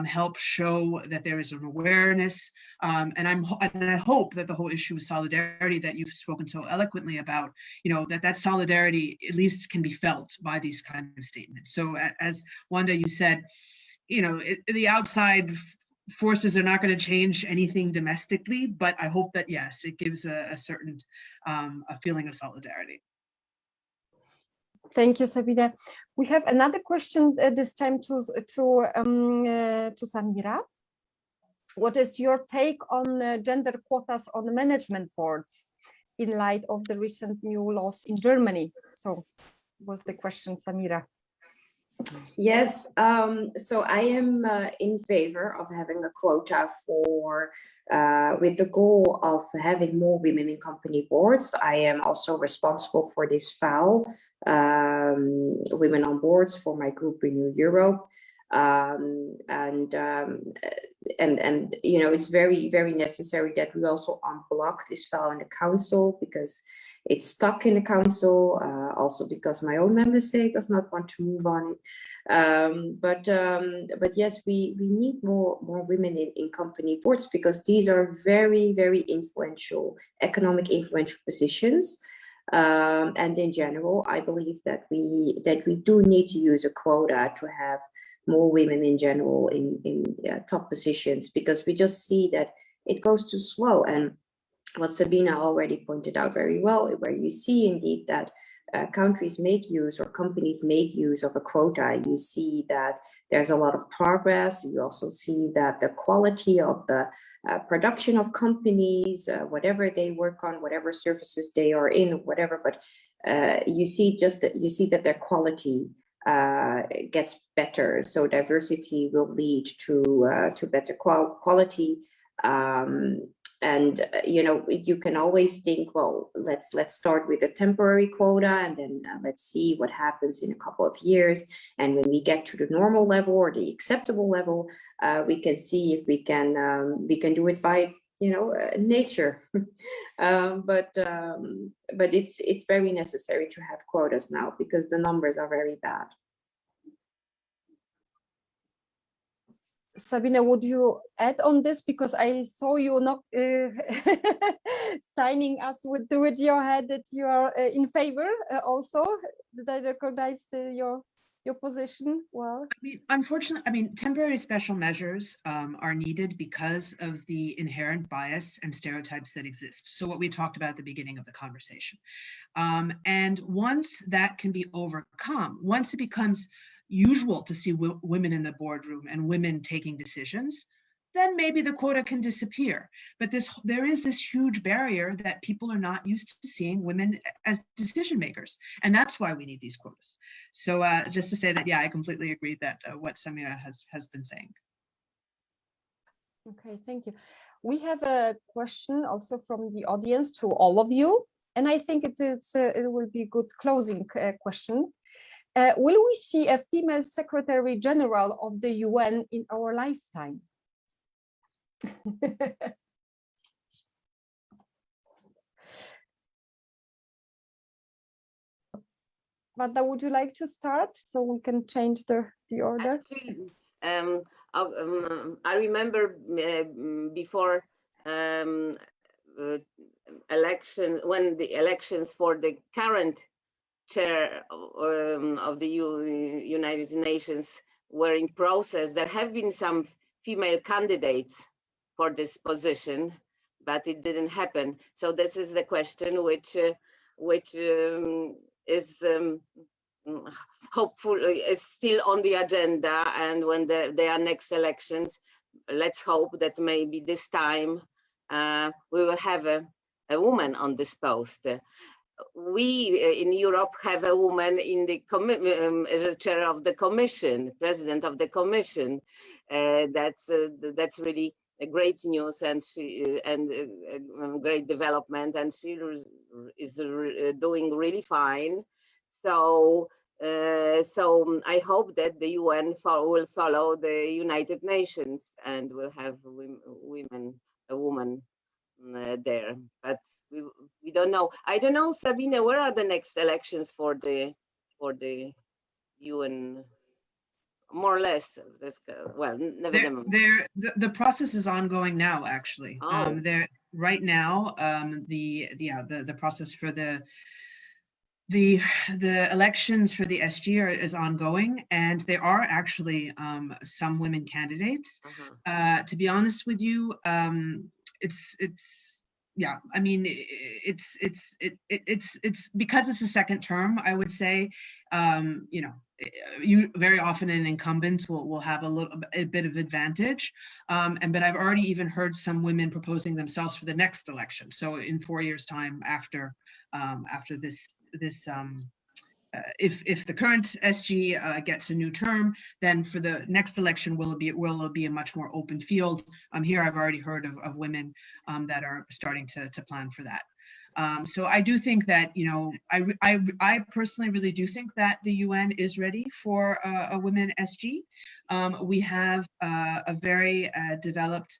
help show that there is an awareness. And I hope that the whole issue of solidarity that you've spoken so eloquently about, that solidarity at least can be felt by these kind of statements. So as Wanda, you said, the outside forces are not going to change anything domestically, but I hope that, yes, it gives a certain a feeling of solidarity. Thank you, Sabine. We have another question this time to Samira. What is your take on gender quotas on management boards in light of the recent new laws in Germany? So was the question, Samira. Yes, so I am in favor of having a quota for, with the goal of having more women in company boards. I am also responsible for this file, Women on Boards, for my group Renew Europe. And you know, it's very, very necessary that we also unblock this file in the council, because it's stuck in the council, also because my own member state does not want to move on it. But yes, we need more women in company boards, because these are very, very influential, economic influential positions. And in general, I believe that we do need to use a quota to have more women in general in top positions, because we just see that it goes too slow. And what Sabine already pointed out very well, where you see indeed that countries make use, or companies make use of a quota, you see that there's a lot of progress. You also see that the quality of the production of companies, whatever they work on, whatever services they are in, whatever, but you see that their quality gets better. So diversity will lead to better quality. And you know, you can always think, well, let's start with a temporary quota, and then let's see what happens in a couple of years. And when we get to the normal level, or the acceptable level, we can see if we can do it by, you know, nature. But it's very necessary to have quotas now, because the numbers are very bad. Sabine, would you add on this? Because I saw you not signing us with your head that you are in favor also. Did I recognize your position well? I mean, unfortunately, I mean, temporary special measures are needed because of the inherent bias and stereotypes that exist. So what we talked about at the beginning of the conversation. And once that can be overcome, once it becomes usual to see women in the boardroom and women taking decisions, then maybe the quota can disappear. But there is this huge barrier that people are not used to seeing women as decision makers. And that's why we need these quotas. So just to say that, yeah, I completely agree that what Samira has been saying. Okay, thank you. We have a question also from the audience to all of you. And I think it will be a good closing question. Will we see a female Secretary General of the UN in our lifetime? Wanda, would you like to start so we can change the order? Actually, I remember before election, when the elections for the current chair of the United Nations were in process, there have been some female candidates for this position, but it didn't happen. So this is the question which is hopefully is still on the agenda. And when there are next elections, let's hope that maybe this time we will have a woman on this post. We in Europe have a woman in the as a chair of the Commission, president of the Commission. That's really a great news, and great development, and she is doing really fine. So I hope that the UN will follow the United Nations and will have a woman there, but we don't know. I don't know, Sabine, where are the next elections for the UN? More or less. Well, nevertheless. The process is ongoing now, actually. Oh. There right now, the process for the elections for the SG is ongoing, and there are actually some women candidates. To be honest with you, yeah, I mean, it's because it's a second term, I would say, you know, you very often an incumbent will have a bit of advantage, but I've already even heard some women proposing themselves for the next election. So in 4 years' time, after this if the current SG gets a new term, then for the next election will it be a much more open field. Here I've already heard of women that are starting to plan for that. So I do think that, you know, I personally really do think that the UN is ready for a women SG. We have a very developed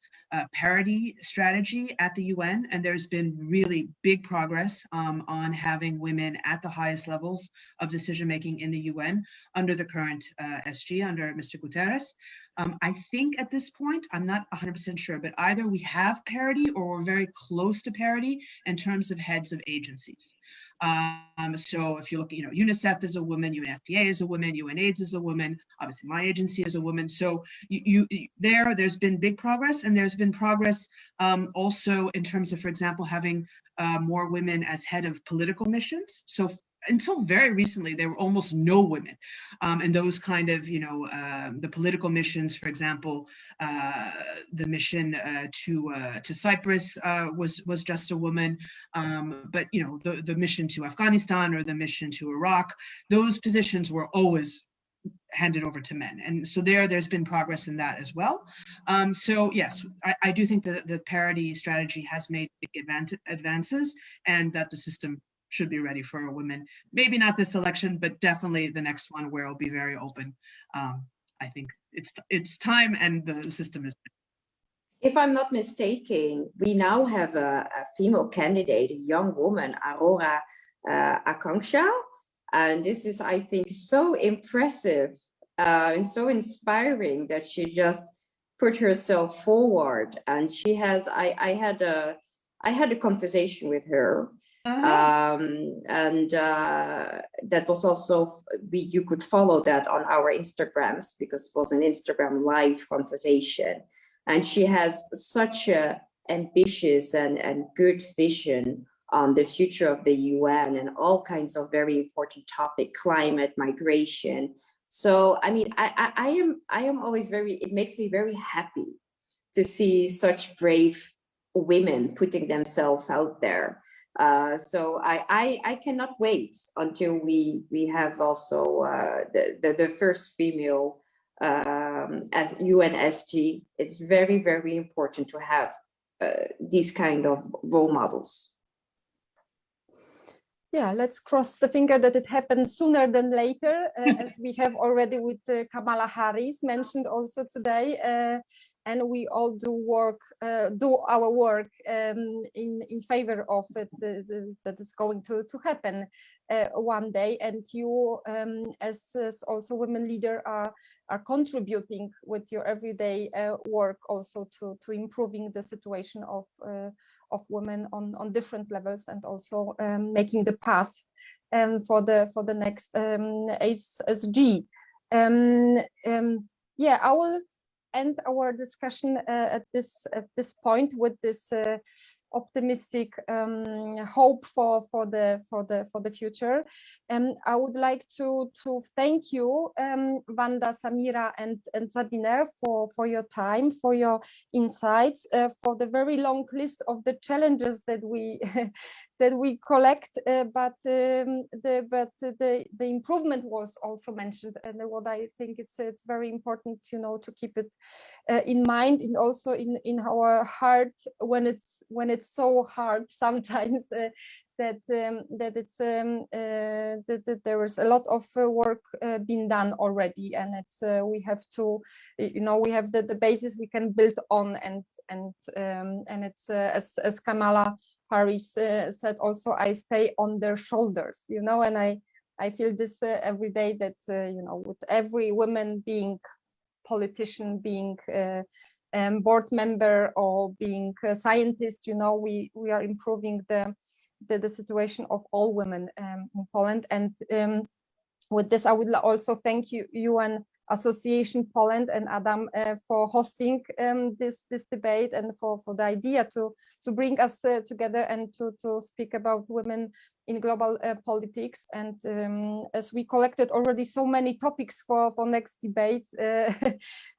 parity strategy at the UN, and there's been really big progress on having women at the highest levels of decision making in the UN under the current SG, under Mr. Guterres. I think at this point, I'm not 100% sure, but either we have parity or we're very close to parity in terms of heads of agencies. So if you look, you know, UNICEF is a woman, UNFPA is a woman, UNAIDS is a woman, obviously my agency is a woman. So there's been big progress, and there's been progress also in terms of, for example, having more women as head of political missions. So until very recently, there were almost no women in those kind of, you know, the political missions. For example, the mission to Cyprus was just a woman, but you know, the mission to Afghanistan or the mission to Iraq, those positions were always handed over to men, and so there's been progress in that as well. So yes, I do think that the parity strategy has made big advances, and that the system should be ready for women. Maybe not this election, but definitely the next one, where it'll be very open. I think it's time, and the system is. If I'm not mistaken, we now have a female candidate, a young woman, Aurora Akanksha. And this is, I think, so impressive and so inspiring that she just put herself forward. And she has, I had a conversation with her. And that was also, you could follow that on our Instagrams, because it was an Instagram live conversation. And she has such a ambitious and good vision on the future of the UN and all kinds of very important topics, climate, migration. So, I mean, I am always it makes me very happy to see such brave women putting themselves out there. So I cannot wait until we have also the first female as UNSG. It's very, very important to have these kind of role models. Yeah, let's cross the finger that it happens sooner than later, as we have already with Kamala Harris mentioned also today. And we all do our work in favor of it, that is going to happen one day. And you, as also women leader, are contributing with your everyday work also to improving the situation of women on different levels, and also making the path for the next SG. Yeah, I will end our discussion at this point with this optimistic hope for the future. And I would like to thank you, Wanda, Samira, and Sabine, for your time, for your insights, for the very long list of the challenges that we that we collect, but the improvement was also mentioned, and what I think it's very important, you know, to keep it in mind, and also in our heart when it's so hard sometimes, that there is a lot of work being done already, and it's we have to, you know, we have the basis we can build on, and it's as Kamala Harris said also, I stay on their shoulders, you know, and I feel this every day, that you know, with every woman being politician, being board member, or being a scientist, you know, we are improving the situation of all women in Poland. And with this, I would also thank you, UN Association Poland and Adam, for hosting this debate, and for the idea to bring us together and to speak about women in global politics. And as we collected already so many topics for next debate,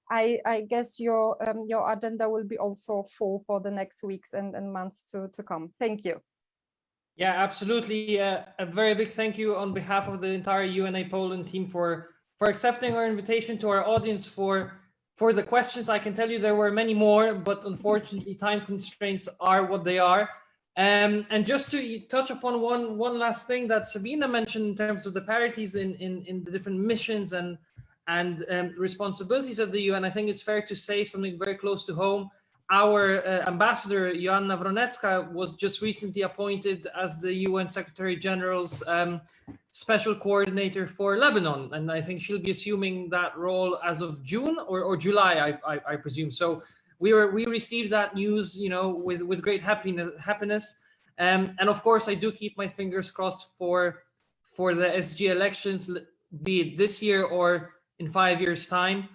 I guess your agenda will be also full for the next weeks and months to come. Thank you. Yeah, absolutely. A very big thank you on behalf of the entire UNA Poland team for accepting our invitation, to our audience for the questions. I can tell you there were many more, but unfortunately time constraints are what they are. And just to touch upon one last thing that Sabine mentioned in terms of the parities in the different missions and responsibilities of the UN, I think it's fair to say something very close to home. Our ambassador, Joanna Wronecka, was just recently appointed as the UN Secretary General's special coordinator for Lebanon. And I think she'll be assuming that role as of June or July, I presume. So we received that news, with great happiness. And of course, I do keep my fingers crossed for the SG elections, be it this year or in 5 years' time.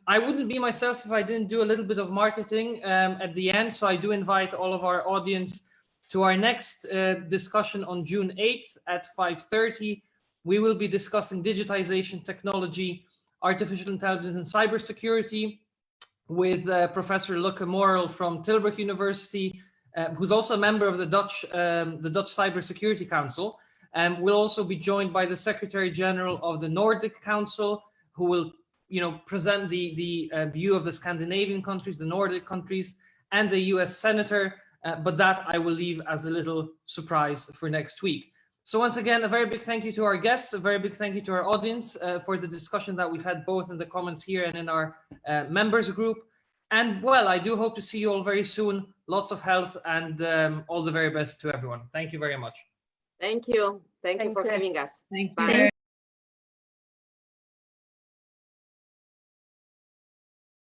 I wouldn't be myself if I didn't do a little bit of marketing at the end. So I do invite all of our audience to our next discussion on June 8th at 5:30. We will be discussing digitization, technology, artificial intelligence, and cybersecurity with Professor Luca Morel from Tilburg University, who's also a member of the Dutch Cybersecurity Council. We'll also be joined by the Secretary General of the Nordic Council, who will present the view of the Scandinavian countries, the Nordic countries, and the US Senator, but that I will leave as a little surprise for next week. So once again, a very big thank you to our guests, a very big thank you to our audience for the discussion that we've had both in the comments here and in our members group. And well, I do hope to see you all very soon. Lots of health and all the very best to everyone. Thank you very much. Thank you. Thank you for having us. Thank you. Bye.